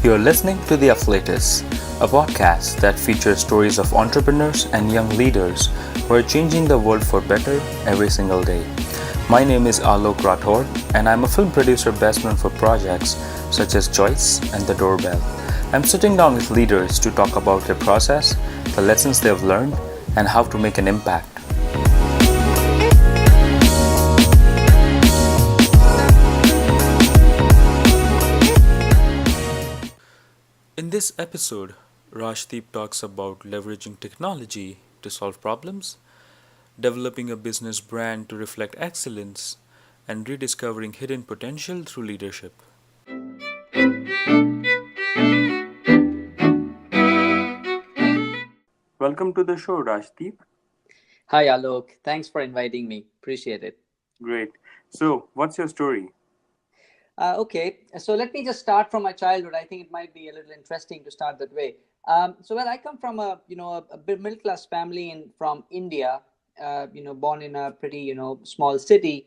You're listening to The Affiliates, a podcast that features stories of entrepreneurs and young leaders who are changing the world for better every single day. My name is Alok Rathore, and I'm a film producer best known for projects such as Choice and The Doorbell. I'm sitting down with leaders to talk about their process, the lessons they've learned, and how to make an impact. In this episode, Rajdeep talks about leveraging technology to solve problems, developing a business brand to reflect excellence, and rediscovering hidden potential through leadership. Welcome to the show, Rajdeep. Hi, Alok. Thanks for inviting me. Appreciate it. Great. So, what's your story? Okay, so let me just start from my childhood. I think it might be a little interesting to start that way. I come from a bit middle class family from India. Born in a pretty small city.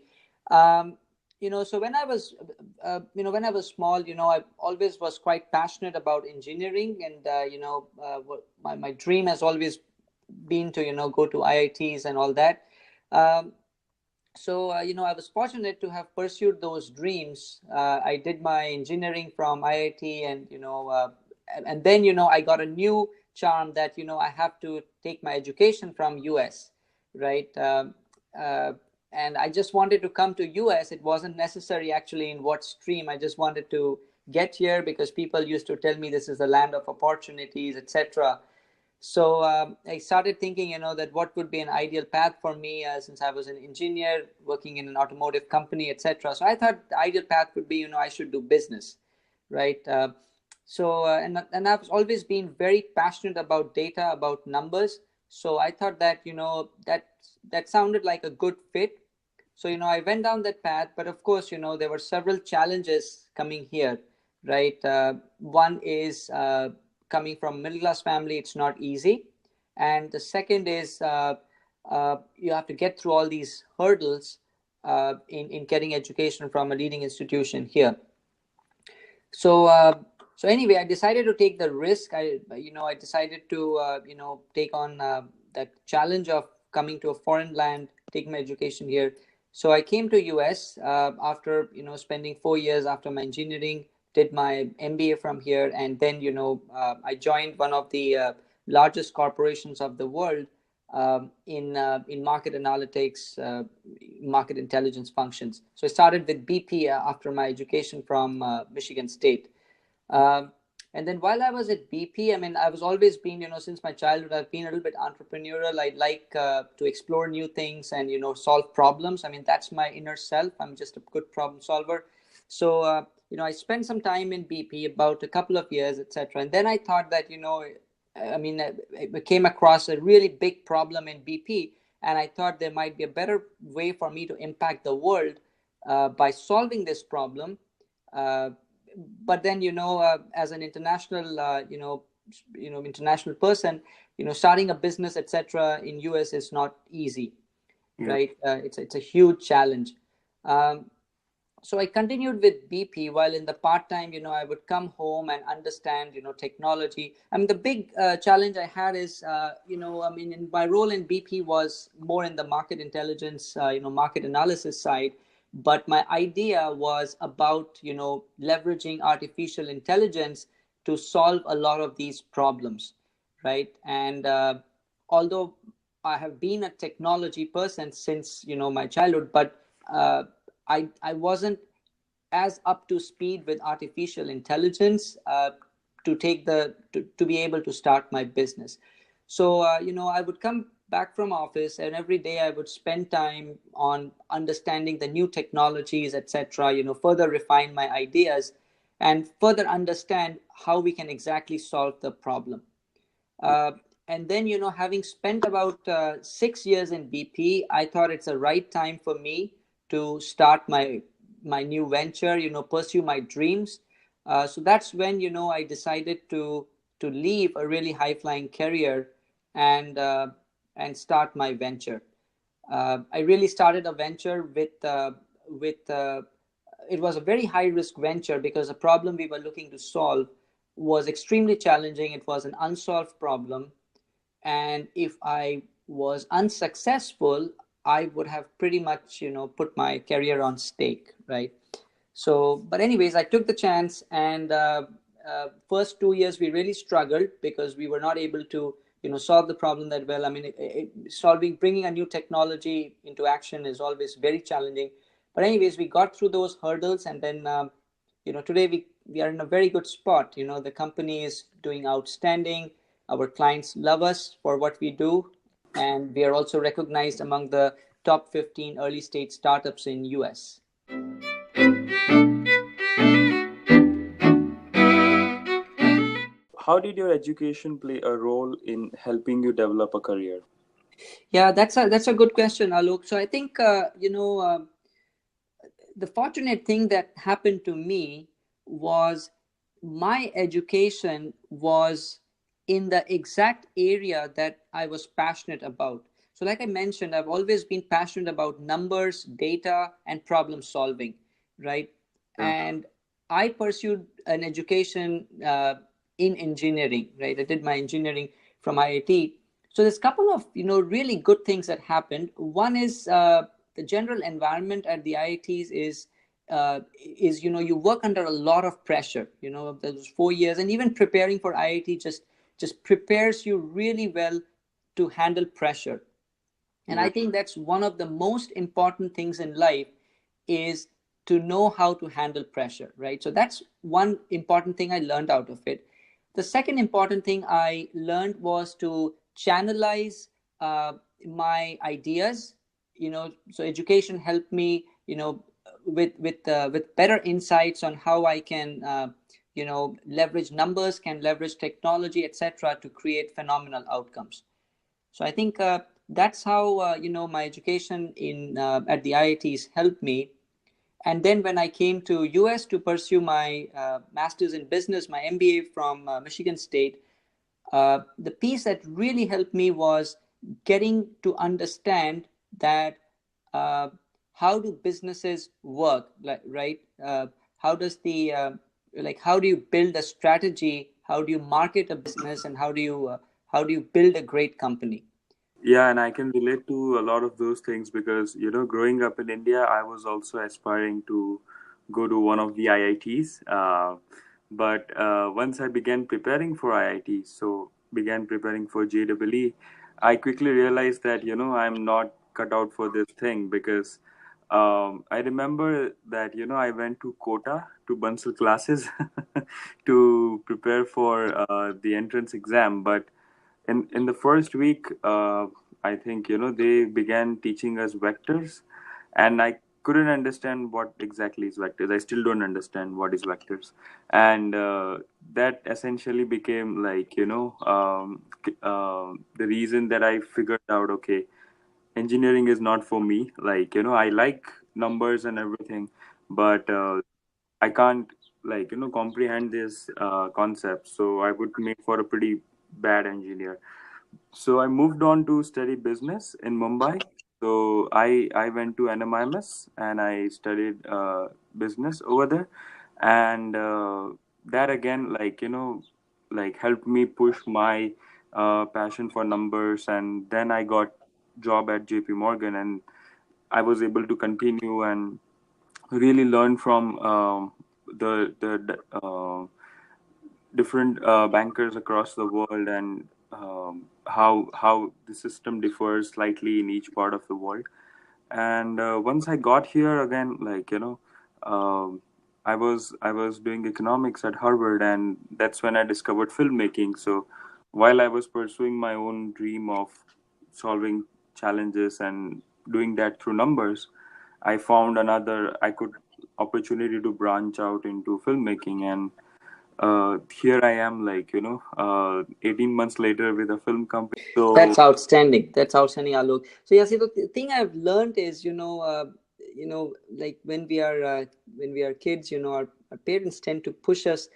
So when I was small, I always was quite passionate about engineering, and my dream has always been to go to IITs and all that. Um, I was fortunate to have pursued those dreams. I did my engineering from IIT, and then I got a new charm that I have to take my education from US, right? And I just wanted to come to US. It wasn't necessary actually in what stream. I just wanted to get here because people used to tell me this is the land of opportunities, etc. So I started thinking, that what would be an ideal path for me since I was an engineer working in an automotive company, etc. So I thought the ideal path would be, I should do business, right? And I've always been very passionate about data, about numbers. So I thought that, that sounded like a good fit. So, I went down that path, but of course, there were several challenges coming here, right? One is coming from middle class family, it's not easy. And the second is you have to get through all these hurdles in getting education from a leading institution here. So anyway, I decided to take the risk. I decided to take on that challenge of coming to a foreign land, taking my education here. So I came to US after spending 4 years after my engineering, did my MBA from here, and then I joined one of the largest corporations of the world in market analytics, market intelligence functions. So I started with BP after my education from Michigan State. And then while I was at BP, I was always been, since my childhood, I've been a little bit entrepreneurial. I like to explore new things and, solve problems. That's my inner self. I'm just a good problem solver. So, I spent some time in BP, about a couple of years, etc. And then I thought that, I came across a really big problem in BP. And I thought there might be a better way for me to impact the world by solving this problem. But then as an international international person, starting a business, etc., in US is not easy. Yeah. Right? It's a huge challenge. So I continued with BP while in the part-time, I would come home and understand, technology. The big challenge I had is, in my role in BP was more in the market intelligence, market analysis side. But my idea was about, leveraging artificial intelligence to solve a lot of these problems, right? And although I have been a technology person since, my childhood, but I wasn't as up to speed with artificial intelligence to be able to start my business. So, I would come back from office, and every day I would spend time on understanding the new technologies, etc., further refine my ideas and further understand how we can exactly solve the problem. And then, having spent about 6 years in BP, I thought it's the right time for me to start my new venture, pursue my dreams. So that's when, I decided to leave a really high-flying career and start my venture. I really started a venture with it was a very high risk venture because the problem we were looking to solve was extremely challenging. It was an unsolved problem. And if I was unsuccessful, I would have pretty much, put my career on stake, right? So, but anyways, I took the chance, and first 2 years we really struggled because we were not able to, solve the problem that well. I mean, bringing a new technology into action is always very challenging. But anyways, we got through those hurdles, and then, today we are in a very good spot. The company is doing outstanding. Our clients love us for what we do, and we are also recognized among the top 15 early stage startups in US. How did your education play a role in helping you develop a career? Yeah, that's a good question, Alok. So I think the fortunate thing that happened to me was my education was in the exact area that I was passionate about. So, like I mentioned, I've always been passionate about numbers, data, and problem solving, right? Yeah. And I pursued an education in engineering, right? I did my engineering from IIT. So there's a couple of really good things that happened. One is the general environment at the IITs is you work under a lot of pressure. Those 4 years, and even preparing for IIT just prepares you really well to handle pressure. And I think that's one of the most important things in life, is to know how to handle pressure, right? So that's one important thing I learned out of it. The second important thing I learned was to channelize my ideas. So education helped me, with better insights on how I can, leverage numbers, can leverage technology, etc., to create phenomenal outcomes. So I think that's how my education in at the IITs helped me. And then when I came to US to pursue my master's in business, my MBA from Michigan State, the piece that really helped me was getting to understand that how do businesses work, right? How does the how do you build a strategy? How do you market a business? And how do you build a great company? Yeah, and I can relate to a lot of those things because, growing up in India, I was also aspiring to go to one of the IITs. But once I began preparing for IIT, so began preparing for JEE, I quickly realized that, I'm not cut out for this thing because I remember that, I went to Kota to Bansal classes to prepare for the entrance exam. But in the first week, I think they began teaching us vectors, and I couldn't understand what exactly is vectors. I still don't understand what is vectors, and that essentially became like the reason that I figured out, okay, engineering is not for me. Like I like numbers and everything, but I can't comprehend this concept. So I would make for a pretty bad engineer. So I moved on to study business in Mumbai. So I went to NMIMS and I studied business over there, and that again helped me push my passion for numbers, and then I got job at JP Morgan, and I was able to continue and really learn from the different bankers across the world, and how the system differs slightly in each part of the world. And once I got here again, I was doing economics at Harvard, and that's when I discovered filmmaking. So while I was pursuing my own dream of solving challenges and doing that through numbers, I found another I could opportunity to branch out into filmmaking, and here I am, 18 months later with a film company. So That's outstanding. That's outstanding, Alok. So yeah, see, the thing I've learned is, like when we are kids, our parents tend to push us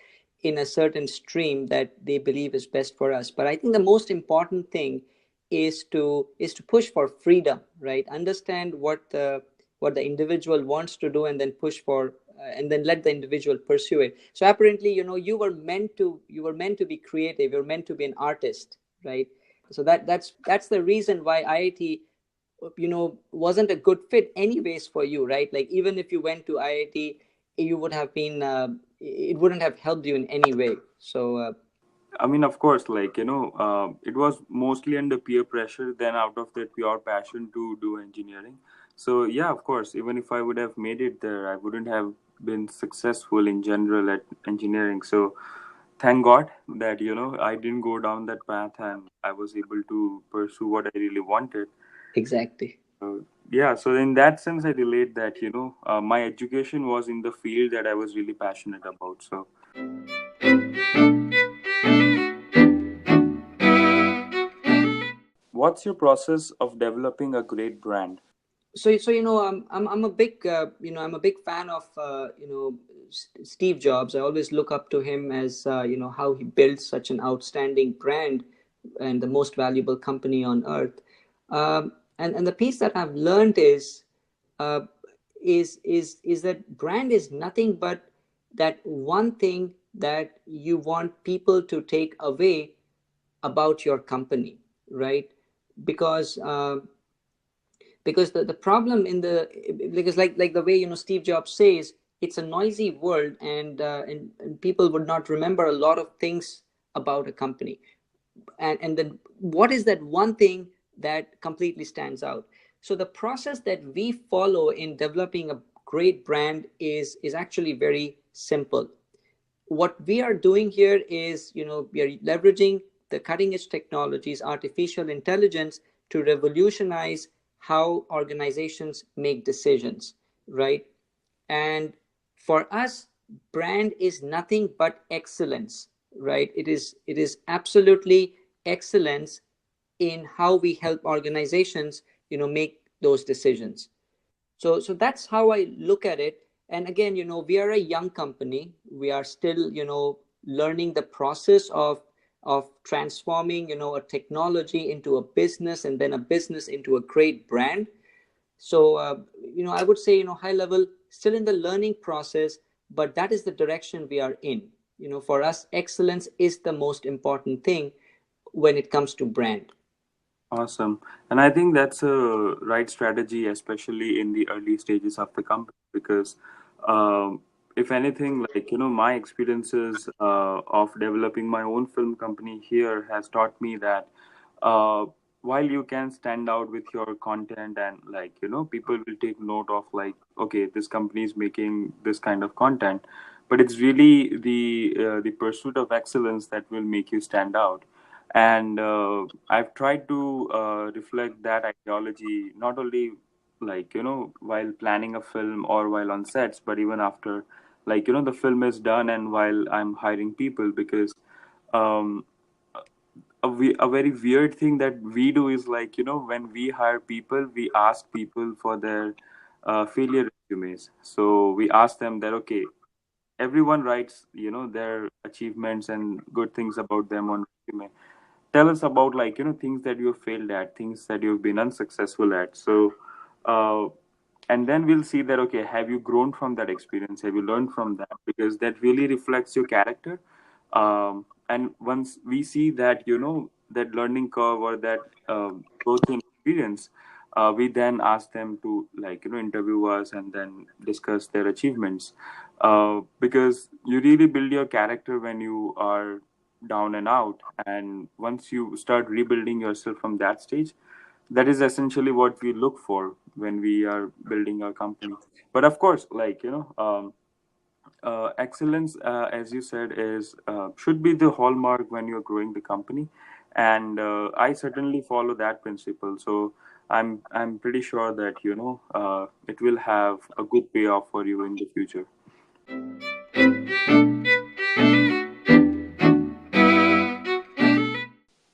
in a certain stream that they believe is best for us. But I think the most important thing is to push for freedom, right? Understand what the individual wants to do, and then push for and then let the individual pursue it. So apparently, you were meant to be creative. You're meant to be an artist, right? So that's the reason why IIT wasn't a good fit anyways for you, right? Like, even if you went to IIT, you would have been it wouldn't have helped you in any way. So I mean, of course, like, it was mostly under peer pressure, then out of that pure passion to do engineering. So, yeah, of course, even if I would have made it there, I wouldn't have been successful in general at engineering. So, thank God that, I didn't go down that path and I was able to pursue what I really wanted. exactly. So, yeah, so in that sense, I relate that, my education was in the field that I was really passionate about. So, what's your process of developing a great brand? So I'm a big I'm a big fan of Steve Jobs. I always look up to him as how he built such an outstanding brand and the most valuable company on earth. And the piece that I've learned uh, is that brand is nothing but that one thing that you want people to take away about your company, right? Because the problem in the because like the way Steve Jobs says, it's a noisy world, and people would not remember a lot of things about a company. And then what is that one thing that completely stands out? So the process that we follow in developing a great brand is actually very simple. What we are doing here is, we are leveraging the cutting edge technologies, artificial intelligence, to revolutionize how organizations make decisions, right? And for us, brand is nothing but excellence, right? It is absolutely excellence in how we help organizations make those decisions. So that's how I look at it. And again, we are a young company. We are still learning the process of transforming a technology into a business, and then a business into a great brand. So I would say, high level, still in the learning process, but that is the direction we are in. For us, excellence is the most important thing when it comes to brand. Awesome. And I think that's a right strategy, especially in the early stages of the company, because if anything, like, my experiences of developing my own film company here has taught me that uh, while you can stand out with your content and, like, people will take note of, like, okay, this company is making this kind of content, but it's really the pursuit of excellence that will make you stand out. And I've tried to reflect that ideology not only, like, while planning a film or while on sets, but even after, like, the film is done and while I'm hiring people, because um, a very weird thing that we do is, like, when we hire people, we ask people for their failure resumes. So we ask them that, okay, everyone writes, their achievements and good things about them on resume. Tell us about, like, things that you have failed at, things that you've been unsuccessful at. So uh, and then we'll see that, okay, have you grown from that experience, have you learned from that, because that really reflects your character. And once we see that, that learning curve or that growth in experience, we then ask them to, like, interview us and then discuss their achievements, because you really build your character when you are down and out, and once you start rebuilding yourself from that stage, that is essentially what we look for when we are building our company. But of course, like, excellence, as you said, is should be the hallmark when you're growing the company, and I certainly follow that principle. So I'm pretty sure that, it will have a good payoff for you in the future.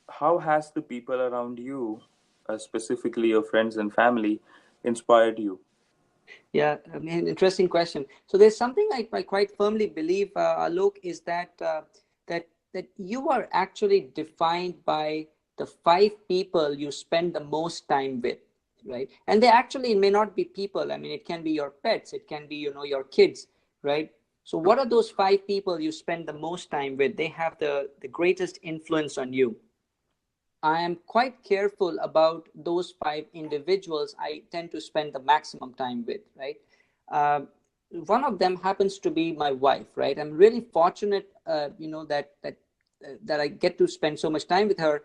How has the people around you, specifically your friends and family, inspired you? Yeah, I mean, interesting question. So there's something I quite firmly believe, Alok, is that you are actually defined by the five people you spend the most time with, right? And they actually may not be people. I mean, it can be your pets, it can be your kids. right? So what are those 5 people you spend the most time with? They have the greatest influence on you. I am quite careful about those 5 individuals I tend to spend the maximum time with, right? Uh, One of them happens to be my wife, right? I'm really fortunate, that I get to spend so much time with her,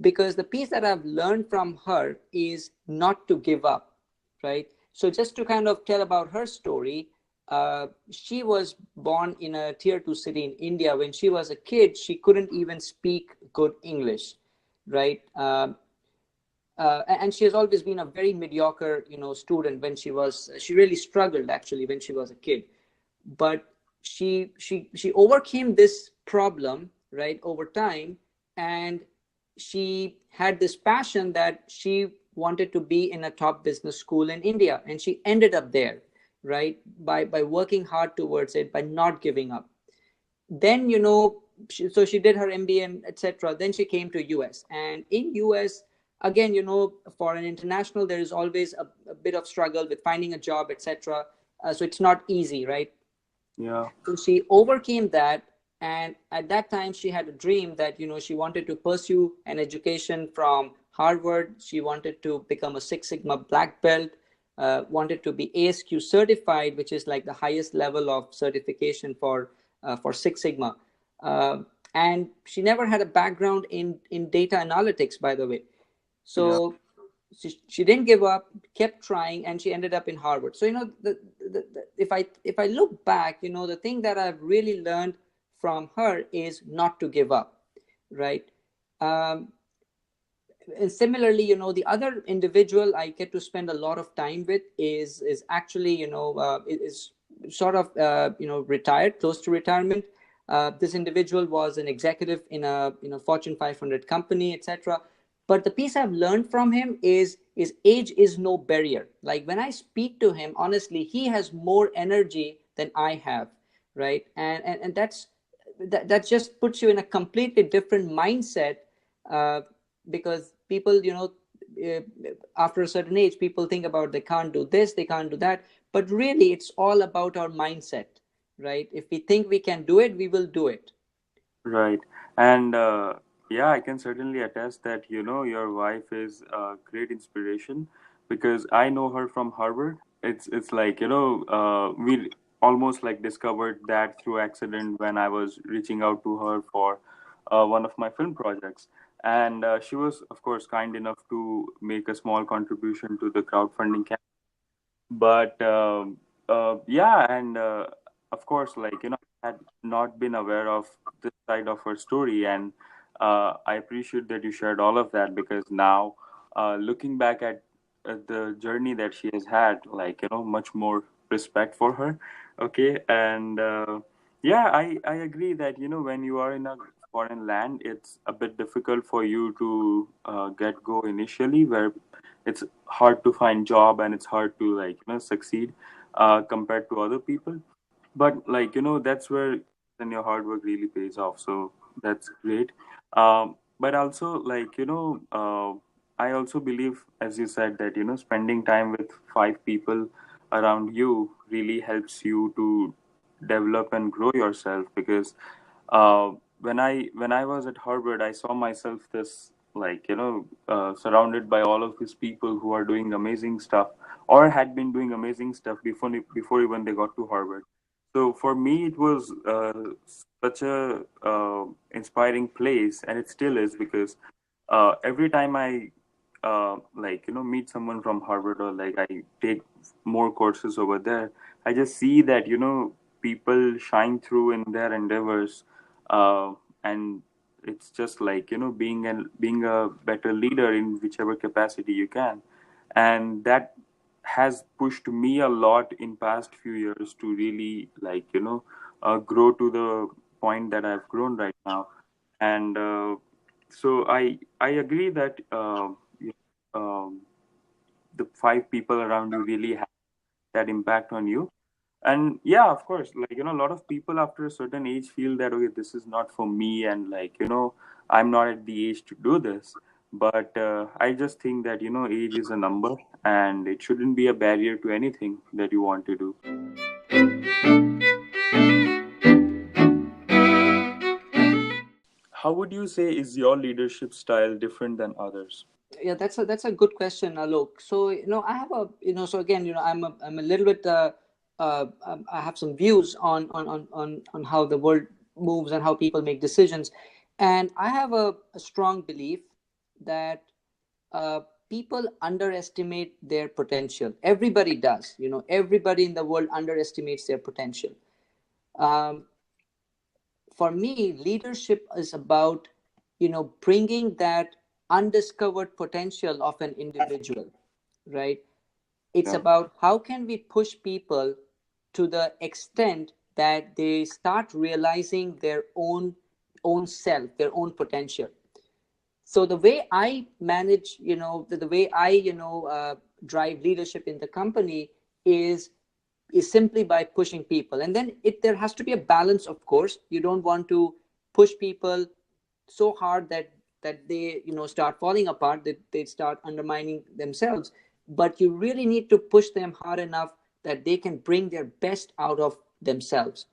because the piece that I've learned from her is not to give up, right? So just to kind of tell about her story, she was born in a tier 2 city in India. When she was a kid, she couldn't even speak good English, right? And she has always been a very mediocre, student. She really struggled actually when she was a kid, but she overcame this problem, right, over time. And she had this passion that she wanted to be in a top business school in India, and she ended up there, right, by working hard towards it, by not giving up. Then so she did her MBA and etc. Then she came to US, and in US, again, for an international, there is always a bit of struggle with finding a job, etc. So it's not easy, right? Yeah. So she overcame that, and at that time she had a dream that she wanted to pursue an education from Harvard. She wanted to become a Six Sigma black belt, wanted to be ASQ certified, which is like the highest level of certification for Six Sigma. And she never had a background in data analytics, by the way. Yeah. So she didn't give up, kept trying, and she ended up in Harvard. So if I look back, the thing that I've really learned from her is not to give up, right? um, and similarly, the other individual I get to spend a lot of time with is actually, is sort of retired, close to retirement. This individual was an executive in a Fortune 500 company, etc. But the piece I've learned from him is age is no barrier. Like when I speak to him, honestly, he has more energy than I have, right? And that just puts you in a completely different mindset. Because people, uh, after a certain age, people think about they can't do this, they can't do that, but really it's all about our mindset, right? If we think we can do it, we will do it. Right. And yeah, I can certainly attest that, your wife is a great inspiration because I know her from Harvard. It's like, we almost like discovered that through accident when I was reaching out to her for one of my film projects. And she was, of course, kind enough to make a small contribution to the crowdfunding campaign. But yeah, and of course, like, I had not been aware of this side of her story, and I appreciate that you shared all of that because now, looking back at the journey that she has had, like, much more respect for her. Okay, and yeah, I agree that, when you are in a foreign land, it's a bit difficult for you to get go initially, where it's hard to find job and it's hard to, like, succeed compared to other people. But, like, that's where then your hard work really pays off, so that's great. But also, like, I also believe, as you said, that, spending time with 5 people around you really helps you to develop and grow yourself because uh, when I was at Harvard, I saw myself this, like, surrounded by all of these people who are doing amazing stuff or had been doing amazing stuff before even they got to Harvard. So for me, it was such a inspiring place, and it still is because every time I like, meet someone from Harvard, or like I take more courses over there, I just see that, people shine through in their endeavors, and it's just like, being a better leader in whichever capacity you can, and that has pushed me a lot in past few years to really, like, grow to the point that I've grown right now. And so I agree that the 5 people around you really have that impact on you. And yeah, of course, like, a lot of people after a certain age feel that, okay, this is not for me, and, like, I'm not at the age to do this. But I just think that, age is a number, and it shouldn't be a barrier to anything that you want to do. how would you say is your leadership style different than others? Yeah, that's a good question, Alok. So I have a so again I'm a little bit I have some views on how the world moves and how people make decisions, and I have a strong belief that uh, people underestimate their potential. Everybody does. Everybody in the world underestimates their potential. um, for me, leadership is about bringing that undiscovered potential of an individual, right? It's Yeah. about how can we push people to the extent that they start realizing their own self, their own potential. So the way I manage, the way I drive leadership in the company is simply by pushing people. And then there has to be a balance. Of course, you don't want to push people so hard that they start falling apart, that they start undermining themselves, but you really need to push them hard enough that they can bring their best out of themselves.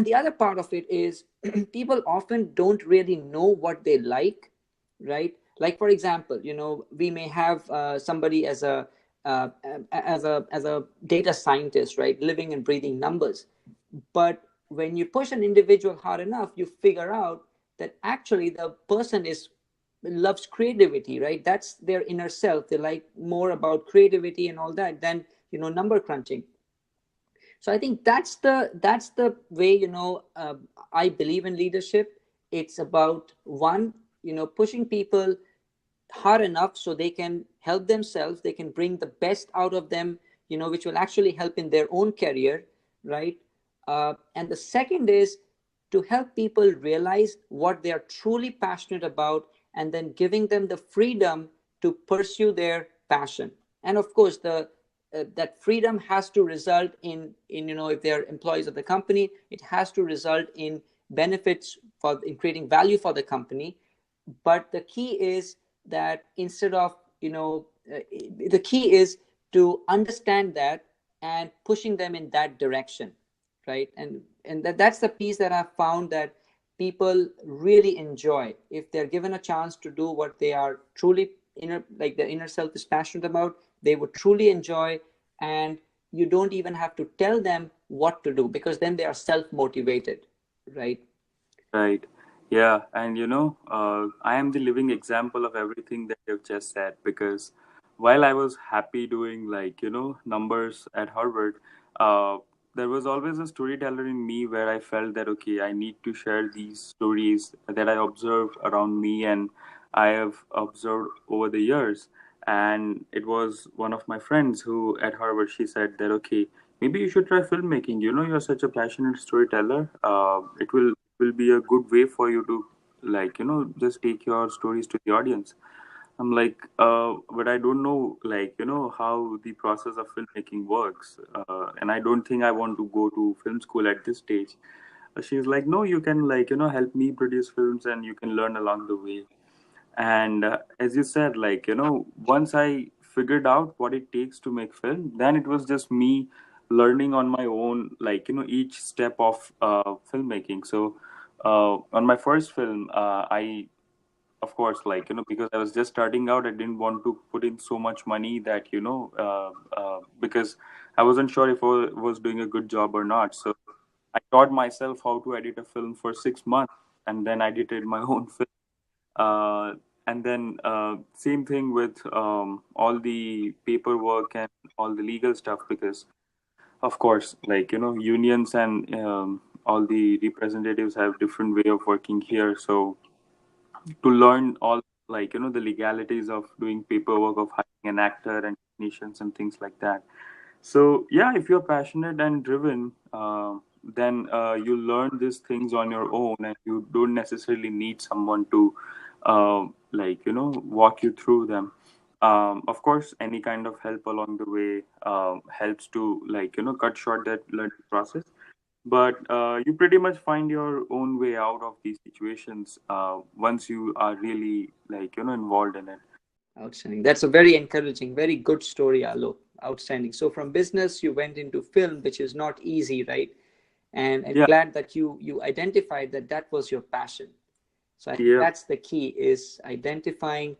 The other part of it is people often don't really know what they like, right? Like, for example, we may have somebody uh, as a data scientist, right, living and breathing numbers. But when you push an individual hard enough, you figure out that actually the person is loves creativity, right? That's their inner self. They like more about creativity and all that than number crunching. So I think that's the way I believe in leadership. It's about one, pushing people hard enough so they can help themselves, they can bring the best out of them, which will actually help in their own career, right? And the second is to help people realize what they are truly passionate about, and then giving them the freedom to pursue their passion. And of course, the that freedom has to result in if they're employees of the company, it has to result in benefits in creating value for the company. But the key is that instead of the key is to understand that and pushing them in that direction, right? And that's the piece that I've found that people really enjoy if they're given a chance to do what they are truly like the inner self is passionate about. They would truly enjoy, and you don't even have to tell them what to do, because then they are self motivated, right? Right. Yeah. And I am the living example of everything that you've just said, because while I was happy doing numbers at Harvard, uh, there was always a storyteller in me where I felt that, okay, I need to share these stories that I observed around me and I have observed over the years. And it was one of my friends who at Harvard, she said that, okay, maybe you should try filmmaking. You're such a passionate storyteller. It will be a good way for you to just take your stories to the audience. I'm like, but I don't know, how the process of filmmaking works, and I don't think I want to go to film school at this stage. She's like, no, you can help me produce films, and you can learn along the way. And as you said, once I figured out what it takes to make film, then it was just me learning on my own, each step of filmmaking. So on my first film, I of course, because I was just starting out, I didn't want to put in so much money that because I wasn't sure if I was doing a good job or not. So I taught myself how to edit a film for 6 months, and then I edited my own film. uh, and then same thing with all the paperwork and all the legal stuff, because of course, unions and all the representatives have different way of working here. So to learn all the legalities of doing paperwork, of hiring an actor and technicians and things like that. So yeah, if you're passionate and driven, then you learn these things on your own, and you don't necessarily need someone to walk you through them. Of course, any kind of help along the way helps to cut short that learning process. But you pretty much find your own way out of these situations once you are really involved in it. Outstanding. That's a very encouraging, very good story, Alok. Outstanding. So from business, you went into film, which is not easy, right? And I'm Yeah. glad that you identified that that was your passion. So I think that's the key, is identifying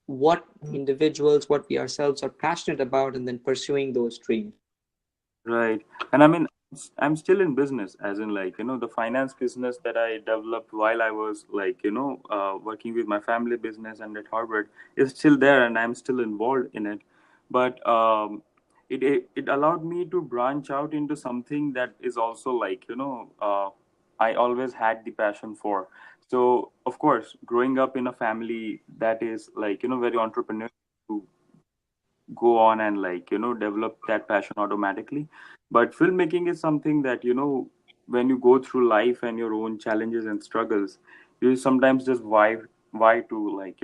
what individuals, what we ourselves are passionate about, and then pursuing those dreams. Right. And I mean, I'm still in business, as in, like, the finance business that I developed while I was, like, working with my family business and at Harvard is still there, and I'm still involved in it. But it allowed me to branch out into something that is also, like, I always had the passion for. So, of course, growing up in a family that is, like, very entrepreneurial, go on and, like, develop that passion automatically. But filmmaking is something that, when you go through life and your own challenges and struggles, you sometimes just why to, like,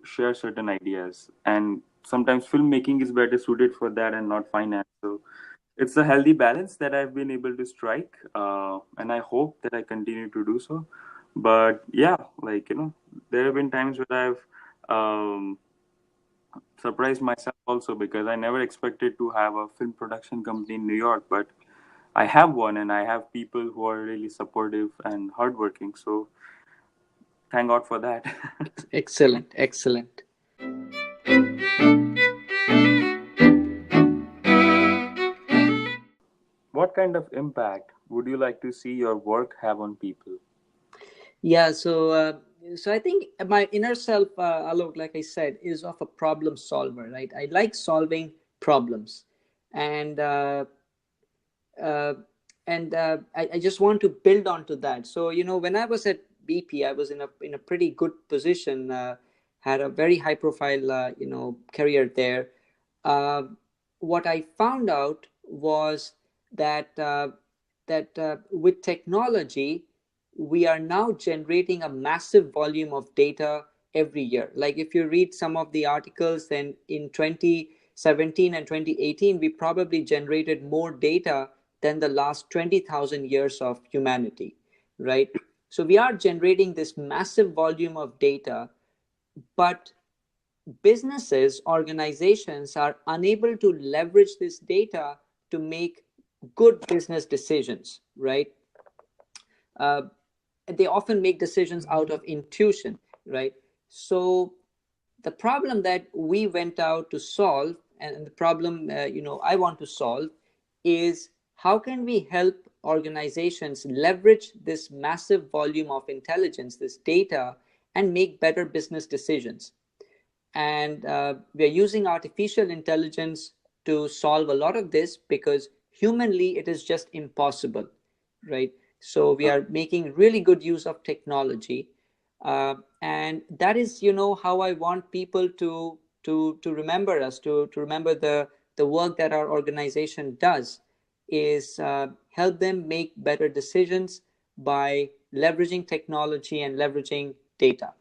share certain ideas, and sometimes filmmaking is better suited for that and not finance. So it's a healthy balance that I've been able to strike, and I hope that I continue to do so. But yeah, like, there have been times where I've surprised myself also, because I never expected to have a film production company in New York, but I have one, and I have people who are really supportive and hardworking. So thank God for that. Excellent, excellent. What kind of impact would you like to see your work have on people? Yeah, so I think my inner self, Alok, like I said, is of a problem solver, right? I like solving problems, and uh, I just want to build onto that. So when I was at BP, I was in a pretty good position, had a very high profile career there. Uh, what I found out was that with technology, we are now generating a massive volume of data every year. Like, if you read some of the articles, then in 2017 and 2018, we probably generated more data than the last 20,000 years of humanity, right? So we are generating this massive volume of data, but businesses, organizations are unable to leverage this data to make good business decisions, right? Uh, they often make decisions out of intuition, right? So the problem that we went out to solve, and the problem I want to solve, is how can we help organizations leverage this massive volume of intelligence, this data, and make better business decisions. And we are using artificial intelligence to solve a lot of this, because humanly it is just impossible, right? So we are making really good use of technology, and that is how I want people to remember us, to remember the work that our organization does, is help them make better decisions by leveraging technology and leveraging data.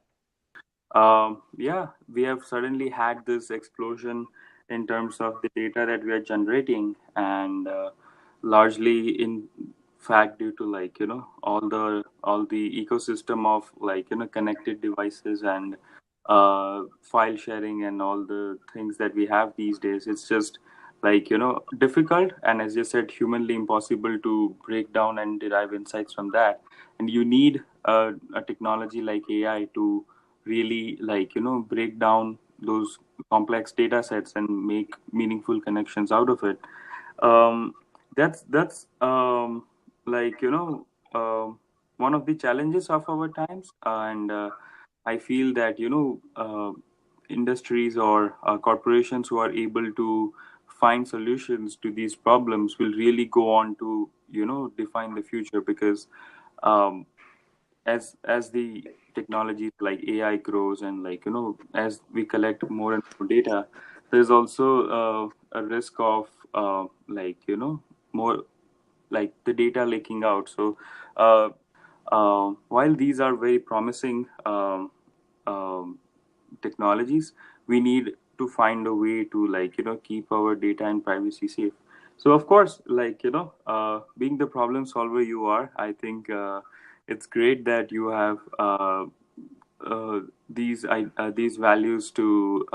Yeah, we have suddenly had this explosion in terms of the data that we are generating, and largely, in fact, due to, like, all the ecosystem of, like, connected devices and file sharing and all the things that we have these days. It's just, like, difficult, and, as you said, humanly impossible to break down and derive insights from that. And you need a technology like AI to really, like, break down those complex data sets and make meaningful connections out of it. That's like, one of the challenges of our times. And I feel that, industries or corporations who are able to find solutions to these problems will really go on to, define the future. Because um, as the technology like AI grows, and, like, as we collect more and more data, there's also a risk of, like, more, like, the data leaking out. So uh, while these are very promising um, technologies, we need to find a way to, like, keep our data and privacy safe. So, of course, like, being the problem solver you are, I think it's great that you have these values to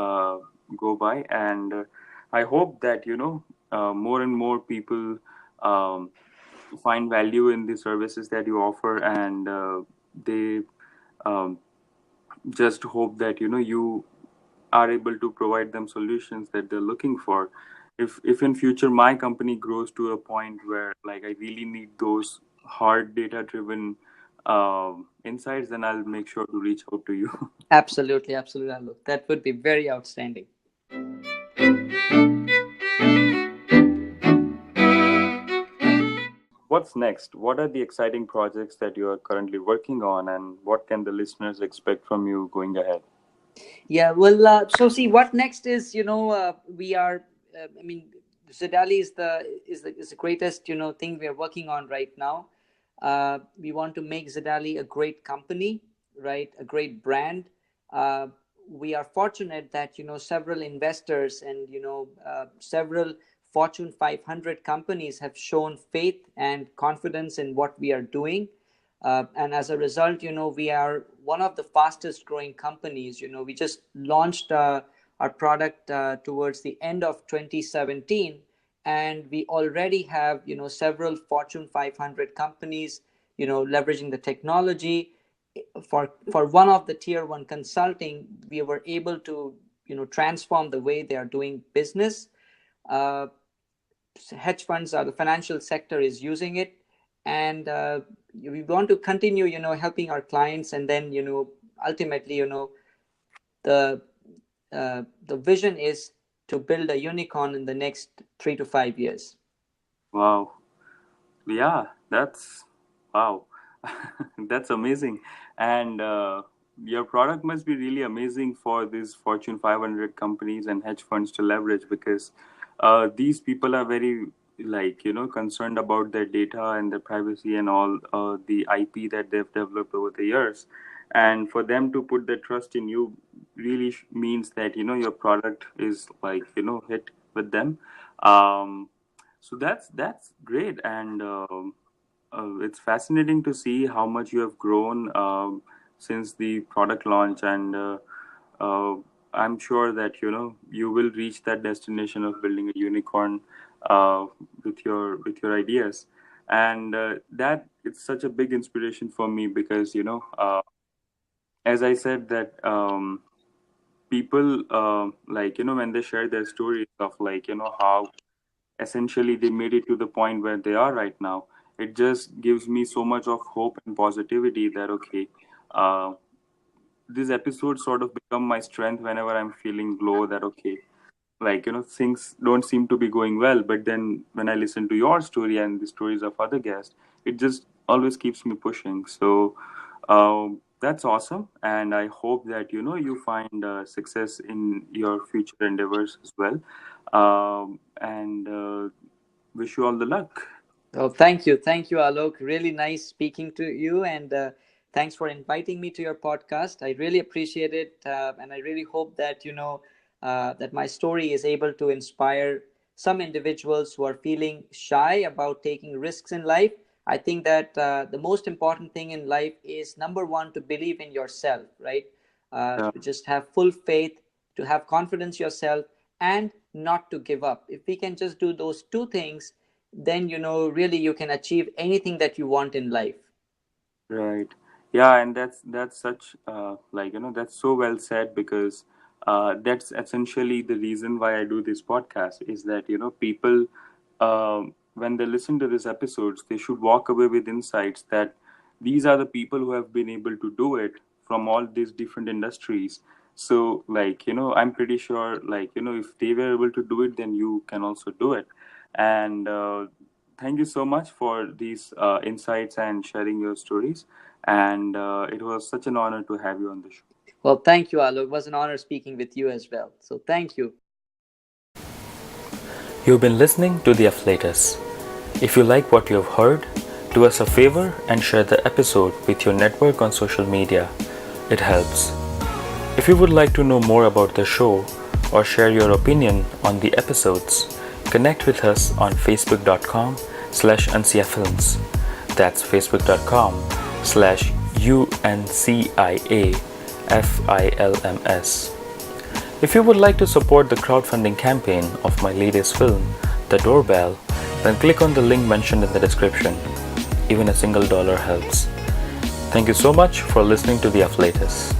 go by. And I hope that, more and more people um, find value in the services that you offer, and they just hope that you are able to provide them solutions that they're looking for. If in future my company grows to a point where like I really need those hard data driven insights, then I'll make sure to reach out to you. Absolutely, absolutely, Alok. That would be very outstanding. What's next? What are the exciting projects that you are currently working on, and what can the listeners expect from you going ahead? Yeah, well, so see, what next is, we are, I mean, ZDaly is the greatest, thing we are working on right now. We want to make ZDaly a great company, right? A great brand. Uh, we are fortunate that, several investors and, several Fortune 500 companies have shown faith and confidence in what we are doing. And as a result, we are one of the fastest growing companies. We just launched our product towards the end of 2017, and we already have, several Fortune 500 companies, leveraging the technology. For one of the tier one consulting, we were able to, transform the way they are doing business. Uh, Hedge funds, the financial sector is using it, and we want to continue helping our clients, and then ultimately the the vision is to build a unicorn in the next 3 to 5 years. Wow. Yeah, that's wow. That's amazing. And your product must be really amazing for these Fortune 500 companies and hedge funds to leverage, because these people are very like concerned about their data and their privacy and all the IP that they've developed over the years. And for them to put their trust in you really means that your product is like hit with them. Um, so that's great, and it's fascinating to see how much you have grown since the product launch, and uh, I'm sure that you will reach that destination of building a unicorn uh, with your ideas, and that it's such a big inspiration for me because as I said that people like when they share their stories of like how essentially they made it to the point where they are right now, it just gives me so much of hope and positivity that okay, uh, these episodes sort of become my strength whenever I'm feeling low, that okay, like things don't seem to be going well, but then when I listen to your story and the stories of other guests, it just always keeps me pushing. So that's awesome, and I hope that you find success in your future endeavors as well, and wish you all the luck. Oh, thank you, Alok. Really nice speaking to you, and thanks for inviting me to your podcast. I really appreciate it, and I really hope that that my story is able to inspire some individuals who are feeling shy about taking risks in life. I think that the most important thing in life is, number one, to believe in yourself, right? Yeah, To just have full faith, to have confidence yourself, and not to give up. If we can just do those two things, then really you can achieve anything that you want in life. right. Yeah, and that's such like that's so well said, because that's essentially the reason why I do this podcast, is that people when they listen to these episodes, they should walk away with insights that these are the people who have been able to do it from all these different industries. So like I'm pretty sure like if they were able to do it, then you can also do it. And thank you so much for these insights and sharing your stories, and it was such an honor to have you on the show. Well, thank you, Alok. It was an honor speaking with you as well, so thank you. You've been listening to The Afflatus. If you like what you have heard, do us a favor and share the episode with your network on social media. It helps. If you would like to know more about the show or share your opinion on the episodes, connect with us on facebook.com/unciafilms. That's facebook.com/unciafilms. If you would like to support the crowdfunding campaign of my latest film, The Doorbell, then click on the link mentioned in the description. Even a single dollar helps. Thank you so much for listening to The Afflatus.